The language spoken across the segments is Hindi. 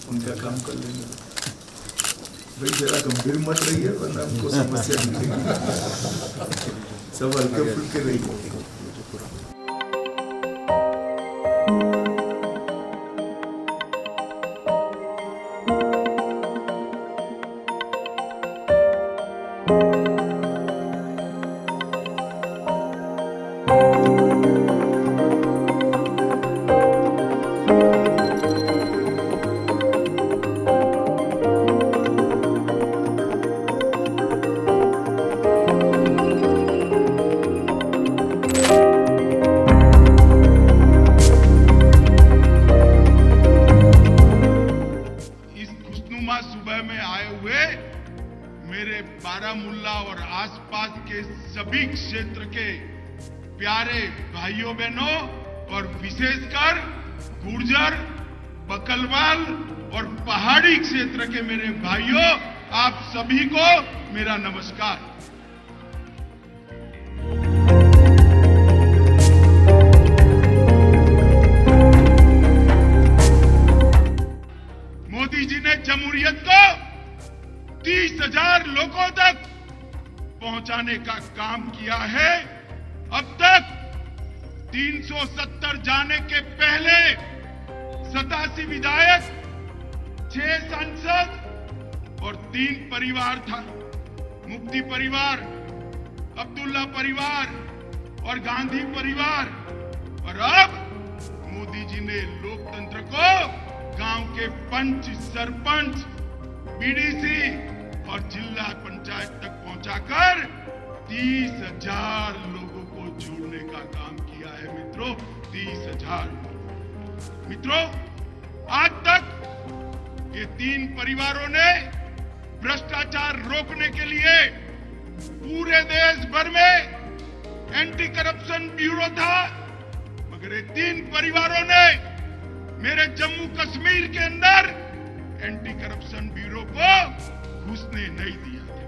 उनका काम कर लेंगे। भाई जरा गंभीर मत रहिए वरना हमको समस्या मिलेगी। सब हल्के फुल्के रहिए। सुबह में आए हुए मेरे बारामूला और आसपास के सभी क्षेत्र के प्यारे भाइयों बहनों और विशेषकर गुर्जर, बकलवाल और पहाड़ी क्षेत्र के मेरे भाइयों, आप सभी को मेरा नमस्कार। मोदी जी ने जमहूरियत को 30,000 लोगों तक पहुंचाने का काम किया है। अब तक 370 जाने के पहले 87 विधायक, 6 सांसद और 3 परिवार था। मुफ्ती परिवार, अब्दुल्ला परिवार और गांधी परिवार। और अब मोदी जी ने लोकतंत्र को गांव के पंच, सरपंच, बीडीसी और जिला पंचायत तक पहुंचाकर 30,000 लोगों को जोड़ने का काम किया है मित्रों। 30,000 मित्रों, आज तक ये 3 परिवारों ने भ्रष्टाचार रोकने के लिए पूरे देश भर में एंटी करप्शन ब्यूरो था, मगर ये 3 परिवारों ने मेरे जम्मू कश्मीर के अंदर एंटी करप्शन ब्यूरो को घुसने नहीं दिया था।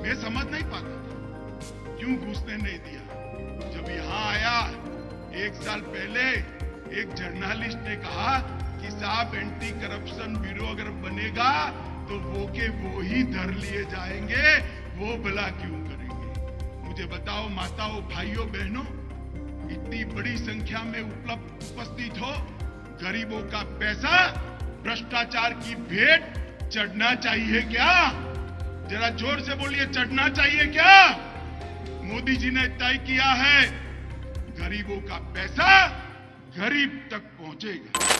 मैं समझ नहीं पाता था क्यों घुसने नहीं दिया। जब यहां आया 1 साल पहले एक जर्नलिस्ट ने कहा कि साहब एंटी करप्शन ब्यूरो अगर बनेगा तो वो ही धर लिए जाएंगे, वो भला क्यों करेंगे। मुझे बताओ माताओं, भाइयों, बहनों, इतनी बड़ी संख्या में उपस्थित हो, गरीबों का पैसा भ्रष्टाचार की भेंट चढ़ना चाहिए क्या? जरा जोर से बोलिए, चढ़ना चाहिए क्या? मोदी जी ने तय किया है गरीबों का पैसा गरीब तक पहुंचेगा।